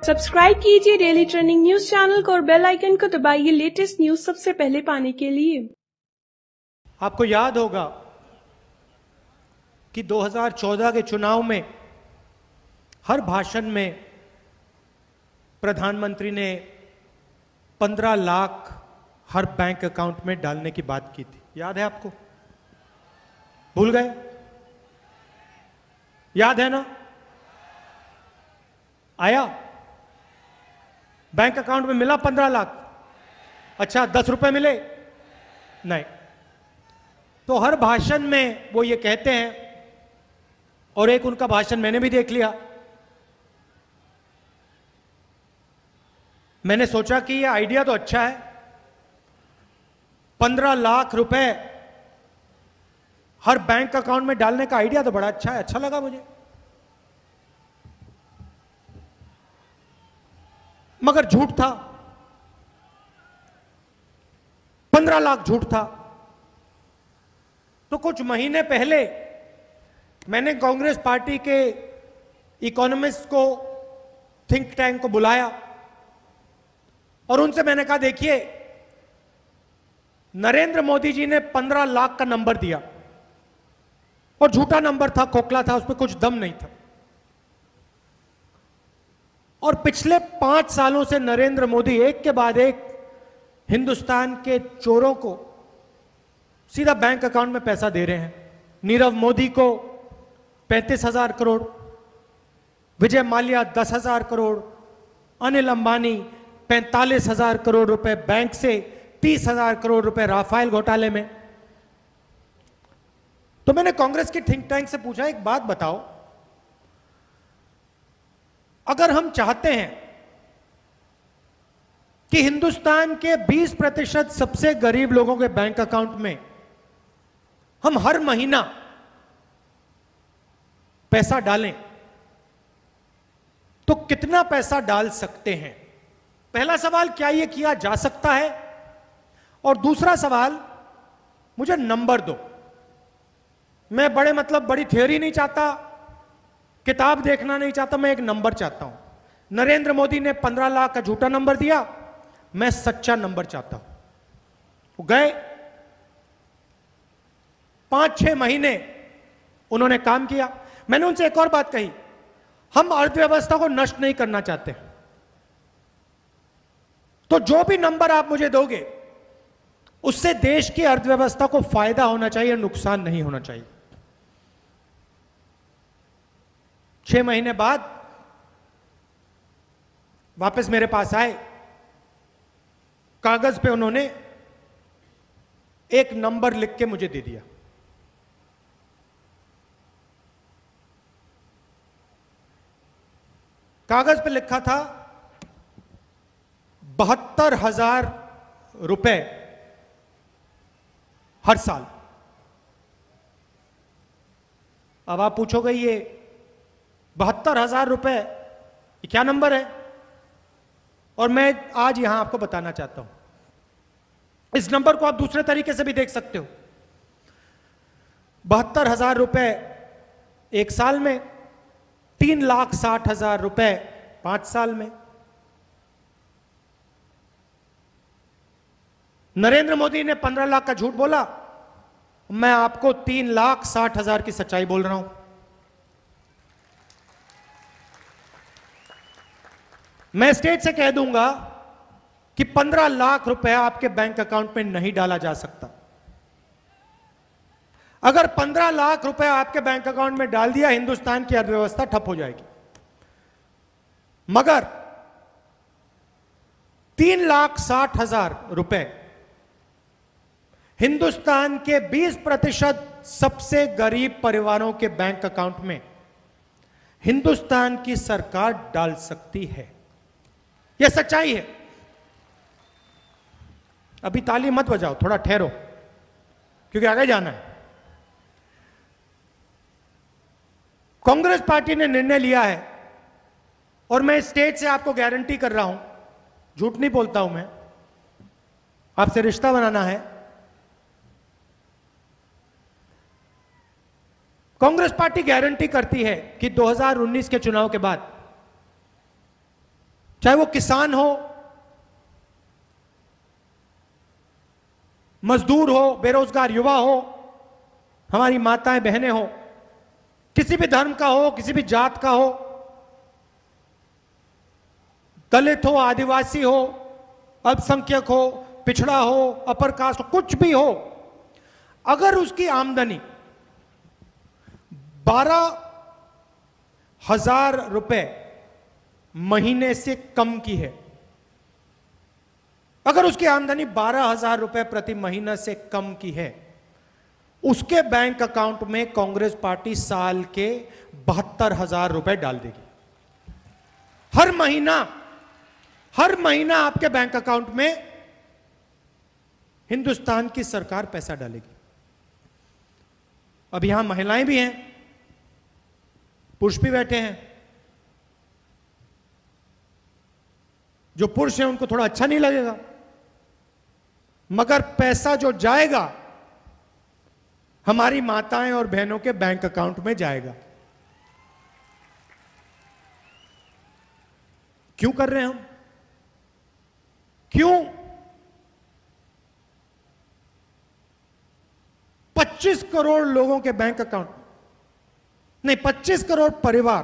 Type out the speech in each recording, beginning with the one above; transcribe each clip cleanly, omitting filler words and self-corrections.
Subscribe कीजिए daily trending news channel को और बेल आइकन को दबाइए लेटेस्ट न्यूज सबसे पहले पाने के लिए। आपको याद होगा कि 2014 के चुनाव में हर भाषण में प्रधानमंत्री ने 15 लाख हर बैंक अकाउंट में डालने की बात की थी। याद है आपको? भूल गए? याद है ना? आया बैंक अकाउंट में मिला 15 लाख? अच्छा, 10 रुपए मिले? नहीं। तो हर भाषण में वो ये कहते हैं, और एक उनका भाषण मैंने भी देख लिया। मैंने सोचा कि ये आइडिया तो अच्छा है, 15 लाख रुपए हर बैंक अकाउंट में डालने का आइडिया तो बड़ा अच्छा है, अच्छा लगा मुझे। मगर झूठ था, 15 लाख झूठ था। तो कुछ महीने पहले मैंने कांग्रेस पार्टी के इकोनॉमिस्ट को, थिंक टैंक को बुलाया और उनसे मैंने कहा, देखिए नरेंद्र मोदी जी ने 15 लाख का नंबर दिया और झूठा नंबर था, खोखला था, उसमें कुछ दम नहीं था। और पिछले 5 सालों से नरेंद्र मोदी एक के बाद एक हिंदुस्तान के चोरों को सीधा बैंक अकाउंट में पैसा दे रहे हैं। नीरव मोदी को 35,000 करोड़, विजय माल्या 10,000 करोड़, अनिल अंबानी 45,000 करोड़ रुपए बैंक से, 30,000 करोड़ रुपए राफेल घोटाले में। तो मैंने कांग्रेस की थिंक टैंक से पूछा, एक बात बताओ, अगर हम चाहते हैं कि हिंदुस्तान के 20% सबसे गरीब लोगों के बैंक अकाउंट में हम हर महीना पैसा डालें, तो कितना पैसा डाल सकते हैं? पहला सवाल, क्या यह किया जा सकता है? और दूसरा सवाल, मुझे नंबर दो। मैं बड़ी थ्योरी नहीं चाहता, किताब देखना नहीं चाहता, मैं एक नंबर चाहता हूं। नरेंद्र मोदी ने 15 लाख का झूठा नंबर दिया, मैं सच्चा नंबर चाहता हूं। वो गए, 5-6 महीने उन्होंने काम किया। मैंने उनसे एक और बात कही, हम अर्थव्यवस्था को नष्ट नहीं करना चाहते, तो जो भी नंबर आप मुझे दोगे उससे देश की अर्थव्यवस्था को फायदा होना चाहिए, नुकसान नहीं होना चाहिए। 6 महीने बाद वापस मेरे पास आए, कागज पे उन्होंने एक नंबर लिख के मुझे दे दिया। कागज पे लिखा था 72,000 रुपए हर साल। अब आप पूछोगे, ये 72,000 रुपए क्या नंबर है? और मैं आज यहां आपको बताना चाहता हूं, इस नंबर को आप दूसरे तरीके से भी देख सकते हो। 72,000 रुपए एक साल में, 3,60,000 रुपए 5 साल में। नरेंद्र मोदी ने 15 लाख का झूठ बोला, मैं आपको 3,60,000 की सच्चाई बोल रहा हूं। मैं स्टेज से कह दूंगा कि 15 लाख रुपए आपके बैंक अकाउंट में नहीं डाला जा सकता। अगर 15 लाख रुपए आपके बैंक अकाउंट में डाल दिया, हिंदुस्तान की अर्थव्यवस्था ठप हो जाएगी। मगर 3,60,000 रुपए हिंदुस्तान के 20% सबसे गरीब परिवारों के बैंक अकाउंट में हिंदुस्तान की सरकार डाल सकती है। यह सच्चाई है। अभी ताली मत बजाओ, थोड़ा ठहरो, क्योंकि आगे जाना है। कांग्रेस पार्टी ने निर्णय लिया है, और मैं स्टेज से आपको गारंटी कर रहा हूं, झूठ नहीं बोलता हूं मैं, आपसे रिश्ता बनाना है। कांग्रेस पार्टी गारंटी करती है कि 2019 के चुनाव के बाद चाहे वो किसान हो, मजदूर हो, बेरोजगार युवा हो, हमारी माताएं बहनें हो, किसी भी धर्म का हो, किसी भी जात का हो, दलित हो, आदिवासी हो, अल्पसंख्यक हो, पिछड़ा हो, अपर कास्ट हो, कुछ भी हो, अगर उसकी आमदनी 12,000 रुपए महीने से कम की है, अगर उसकी आमदनी 12,000 रुपए प्रति महीना से कम की है, उसके बैंक अकाउंट में कांग्रेस पार्टी साल के 72,000 रुपए डाल देगी। हर महीना आपके बैंक अकाउंट में हिंदुस्तान की सरकार पैसा डालेगी। अब यहां महिलाएं भी हैं, पुरुष भी बैठे हैं। जो पुरुष हैं उनको थोड़ा अच्छा नहीं लगेगा, मगर पैसा जो जाएगा हमारी माताएं और बहनों के बैंक अकाउंट में जाएगा। क्यों कर रहे हैं हम? क्यों 25 करोड़ लोगों के बैंक अकाउंट नहीं, 25 करोड़ परिवार,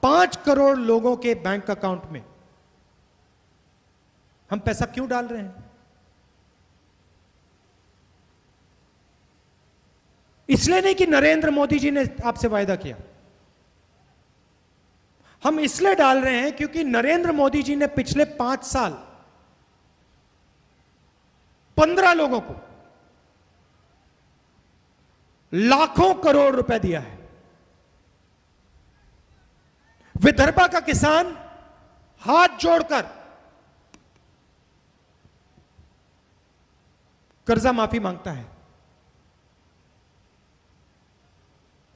5 करोड़ लोगों के बैंक अकाउंट में हम पैसा क्यों डाल रहे हैं? इसलिए नहीं कि नरेंद्र मोदी जी ने आपसे वायदा किया, हम इसलिए डाल रहे हैं क्योंकि नरेंद्र मोदी जी ने पिछले 5 साल 15 लोगों को लाखों करोड़ रुपए दिया है। विदर्भा का किसान हाथ जोड़कर कर्जा माफी मांगता है,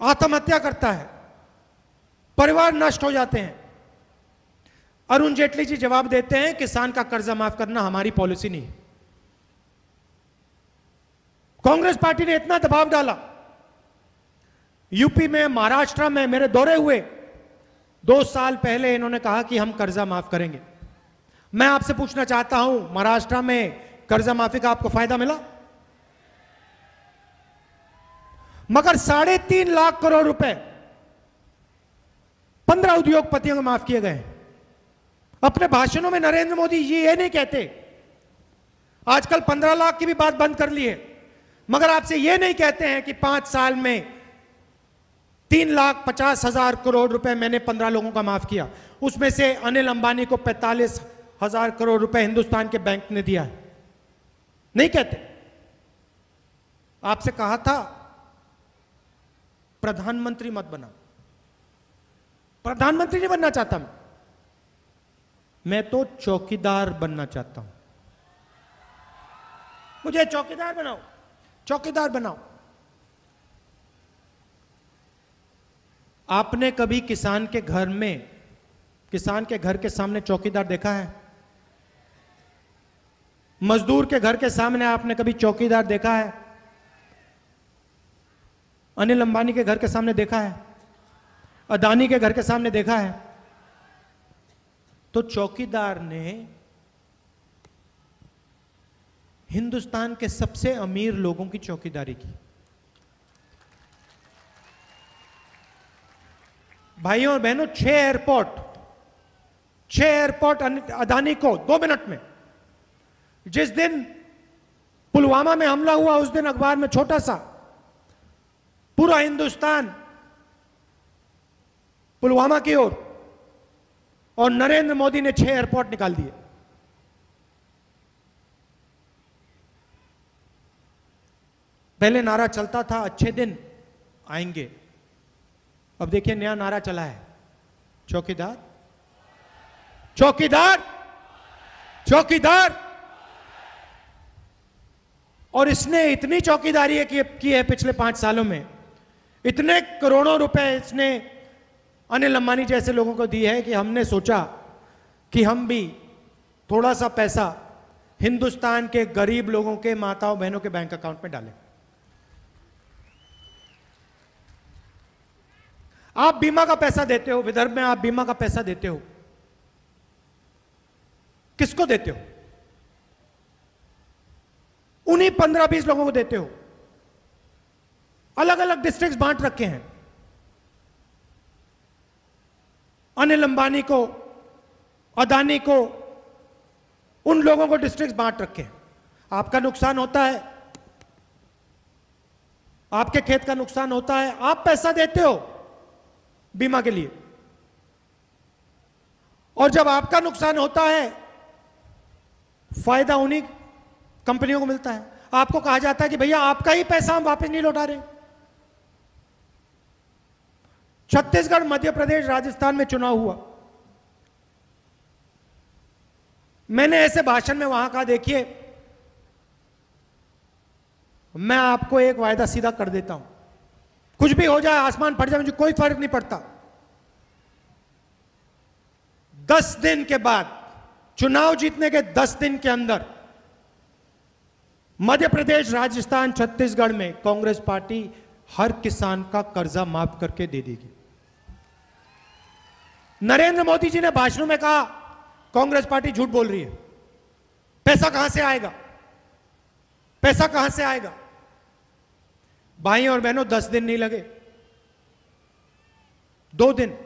आत्महत्या करता है, परिवार नष्ट हो जाते हैं। अरुण जेटली जी जवाब देते हैं किसान का कर्जा माफ करना हमारी पॉलिसी नहीं। कांग्रेस पार्टी ने इतना दबाव डाला, यूपी में, महाराष्ट्र में मेरे दौरे हुए, 2 साल पहले इन्होंने कहा कि हम कर्जा माफ करेंगे। मैं आपसे पूछना चाहता हूं, महाराष्ट्र में कर्जा माफी का आपको फायदा मिला? मगर 3.5 लाख करोड़ रुपए 15 उद्योगपतियों को माफ किए गए। अपने भाषणों में नरेंद्र मोदी जी ये नहीं कहते, आजकल 15 लाख की भी बात बंद कर ली है, मगर आपसे ये नहीं कहते हैं कि 5 साल में 3,50,000 करोड़ रुपए मैंने 15 लोगों का माफ किया। उसमें से अनिल अंबानी को 45,000 करोड़ रुपए हिंदुस्तान के बैंक ने दिया है। नहीं कहते। आपसे कहा था प्रधानमंत्री मत बना, प्रधानमंत्री नहीं बनना चाहता मैं तो चौकीदार बनना चाहता हूं। मुझे चौकीदार बनाओ, चौकीदार बनाओ। आपने कभी किसान के घर में, किसान के घर के सामने चौकीदार देखा है? मजदूर के घर के सामने आपने कभी चौकीदार देखा है? अनिल अंबानी के घर के सामने देखा है? अदानी के घर के सामने देखा है? तो चौकीदार ने हिंदुस्तान के सबसे अमीर लोगों की चौकीदारी की। भाइयों और बहनों, 6 एयरपोर्ट अदानी को 2 मिनट में। जिस दिन पुलवामा में हमला हुआ उस दिन अखबार में छोटा सा, पूरा हिंदुस्तान पुलवामा की ओर, और नरेंद्र मोदी ने 6 एयरपोर्ट निकाल दिए। पहले नारा चलता था अच्छे दिन आएंगे, अब देखिए नया नारा चला है, चौकीदार चौकीदार चौकीदार। और इसने इतनी चौकीदारी की है पिछले 5 सालों में, इतने करोड़ों रुपए इसने अनिल अंबानी जैसे लोगों को दी है कि हमने सोचा कि हम भी थोड़ा सा पैसा हिंदुस्तान के गरीब लोगों के, माताओं बहनों के बैंक अकाउंट में डालें। आप बीमा का पैसा देते हो, विदर्भ में आप बीमा का पैसा देते हो, किसको देते हो? उन्हीं 15-20 लोगों को देते हो। अलग अलग डिस्ट्रिक्ट बांट रखे हैं। अनिल अंबानी को, अदानी को, उन लोगों को डिस्ट्रिक्ट बांट रखे हैं। आपका नुकसान होता है, आपके खेत का नुकसान होता है, आप पैसा देते हो बीमा के लिए, और जब आपका नुकसान होता है फायदा उन्हीं कंपनियों को मिलता है। आपको कहा जाता है कि भैया आपका ही पैसा हम वापस नहीं लौटा रहे। छत्तीसगढ़, मध्य प्रदेश, राजस्थान में चुनाव हुआ। मैंने ऐसे भाषण में वहां कहा, देखिए मैं आपको एक वायदा सीधा कर देता हूं, कुछ भी हो जाए, आसमान फट जाए, मुझे कोई फर्क नहीं पड़ता। 10 दिन के बाद, चुनाव जीतने के 10 दिन के अंदर मध्य प्रदेश, राजस्थान, छत्तीसगढ़ में कांग्रेस पार्टी हर किसान का कर्जा माफ करके दे देगी। नरेंद्र मोदी जी ने भाषणों में कहा कांग्रेस पार्टी झूठ बोल रही है, पैसा कहां से आएगा, पैसा कहां से आएगा। भाई और बहनों, 10 दिन नहीं लगे, 2 दिन,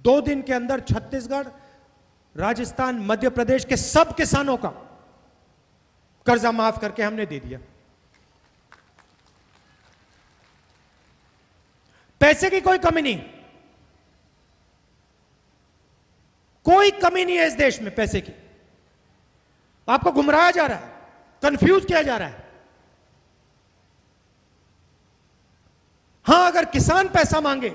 2 दिन के अंदर छत्तीसगढ़, राजस्थान, मध्य प्रदेश के सब किसानों का कर्जा माफ करके हमने दे दिया। पैसे की कोई कमी नहीं, कोई कमी नहीं है इस देश में पैसे की। आपको गुमराया जा रहा है, कंफ्यूज किया जा रहा है। हां, अगर किसान पैसा मांगे,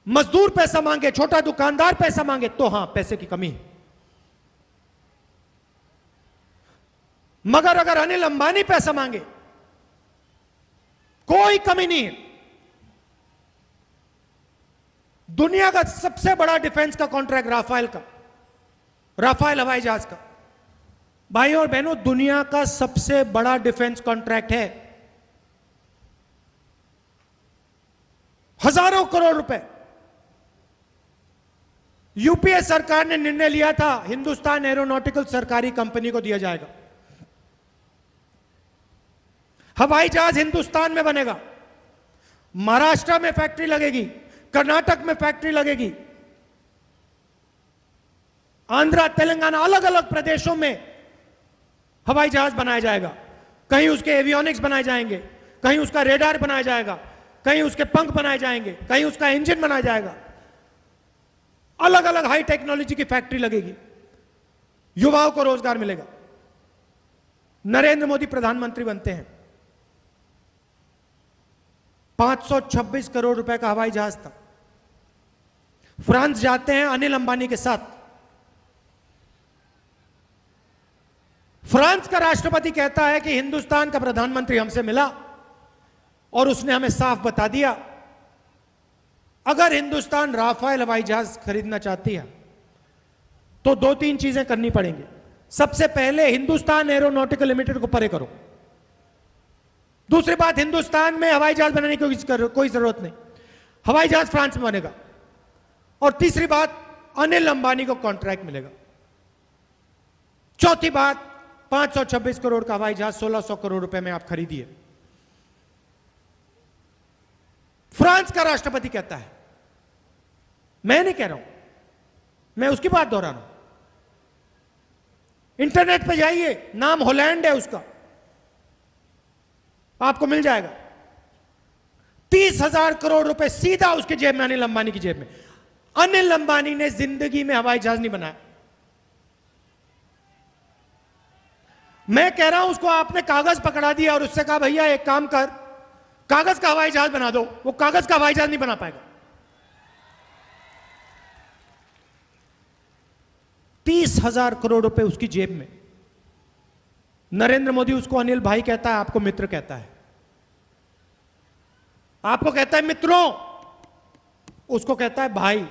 मजदूर पैसा मांगे, छोटा दुकानदार पैसा मांगे, तो हां पैसे की कमी है। मगर अगर अनिल अंबानी पैसा मांगे, कोई कमी नहीं है। दुनिया का सबसे बड़ा डिफेंस का कॉन्ट्रैक्ट राफेल का, राफेल हवाई जहाज का, भाइयों और बहनों, दुनिया का सबसे बड़ा डिफेंस कॉन्ट्रैक्ट है। हजारों करोड़ रुपए। यूपीए सरकार ने निर्णय लिया था हिंदुस्तान एरोनॉटिकल सरकारी कंपनी को दिया जाएगा। हवाई जहाज हिंदुस्तान में बनेगा, महाराष्ट्र में फैक्ट्री लगेगी, कर्नाटक में फैक्ट्री लगेगी, आंध्रा, तेलंगाना, अलग अलग प्रदेशों में हवाई जहाज बनाया जाएगा। कहीं उसके एवियोनिक्स बनाए जाएंगे, कहीं उसका रेडार बनाया जाएगा, कहीं उसके पंख बनाए जाएंगे, कहीं उसका इंजन बनाया जाएगा। अलग अलग हाई टेक्नोलॉजी की फैक्ट्री लगेगी, युवाओं को रोजगार मिलेगा। नरेंद्र मोदी प्रधानमंत्री बनते हैं, 526 करोड़ रुपए का हवाई जहाज था। फ्रांस जाते हैं अनिल अंबानी के साथ। फ्रांस का राष्ट्रपति कहता है कि हिंदुस्तान का प्रधानमंत्री हमसे मिला और उसने हमें साफ बता दिया, अगर हिंदुस्तान राफेल हवाई जहाज खरीदना चाहती है तो 2-3 चीजें करनी पड़ेंगी। सबसे पहले हिंदुस्तान एरोनॉटिकल लिमिटेड को परे करो। दूसरी बात, हिंदुस्तान में हवाई जहाज बनाने की कोई जरूरत नहीं, हवाई जहाज फ्रांस में बनेगा। और तीसरी बात, अनिल अंबानी को कॉन्ट्रैक्ट मिलेगा। चौथी बात, 526 करोड़ का हवाई जहाज 1600 करोड़ रुपए में आप खरीदिए। फ्रांस का राष्ट्रपति कहता है, मैं नहीं कह रहा हूं, मैं उसकी बात दोहरा रहा हूं। इंटरनेट पे जाइए, नाम हॉलैंड है उसका, आपको मिल जाएगा। 30,000 करोड़ रुपए सीधा उसके जेब में, अनिल अंबानी की जेब में। अनिल अंबानी ने जिंदगी में हवाई जहाज नहीं बनाया। मैं कह रहा हूं, उसको आपने कागज पकड़ा दिया और उससे कहा भैया एक काम कर, कागज का हवाई जहाज बना दो, वो कागज का हवाई जहाज नहीं बना पाएगा। 30,000 करोड़ रुपए उसकी जेब में। नरेंद्र मोदी उसको अनिल भाई कहता है, आपको मित्र कहता है, आपको कहता है मित्रों, उसको कहता है भाई।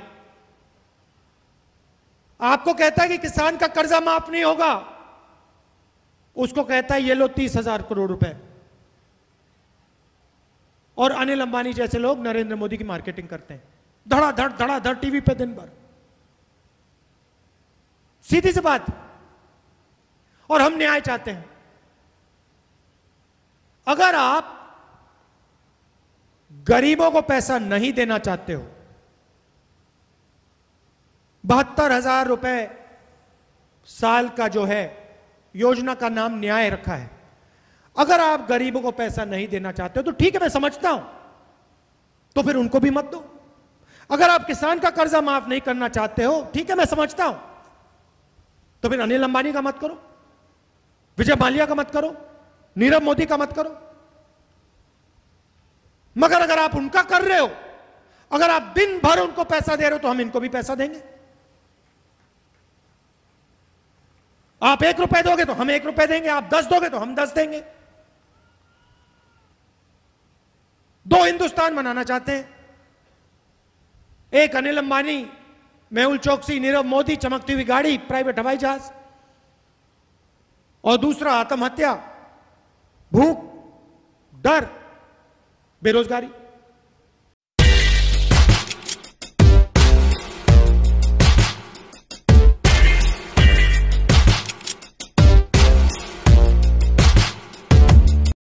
आपको कहता है कि किसान का कर्जा माफ नहीं होगा, उसको कहता है ये लो 30,000 करोड़ रुपए। और अनिल अंबानी जैसे लोग नरेंद्र मोदी की मार्केटिंग करते हैं, धड़ाधड़ टीवी पे दिन भर। सीधी सी बात। और हम न्याय चाहते हैं। अगर आप गरीबों को पैसा नहीं देना चाहते हो, 72,000 रुपए साल का जो है योजना का नाम न्याय रखा है, अगर आप गरीबों को पैसा नहीं देना चाहते हो तो ठीक है, मैं समझता हूं, तो फिर उनको भी मत दो। अगर आप किसान का कर्जा माफ नहीं करना चाहते हो, ठीक है, मैं समझता हूं, तो फिर अनिल अंबानी का मत करो, विजय माल्या का मत करो, नीरव मोदी का मत करो। मगर अगर आप उनका कर रहे हो, अगर आप दिन भर उनको पैसा दे रहे हो, तो हम इनको भी पैसा देंगे। आप 1 रुपए दोगे तो हम 1 रुपए देंगे, आप 10 दोगे तो हम 10 देंगे। 2 हिंदुस्तान बनाना चाहते हैं, एक अनिल अंबानी, मेहुल चोकसी, नीरव मोदी, चमकती हुई गाड़ी, प्राइवेट हवाई जहाज, और दूसरा आत्महत्या, भूख, डर, बेरोजगारी।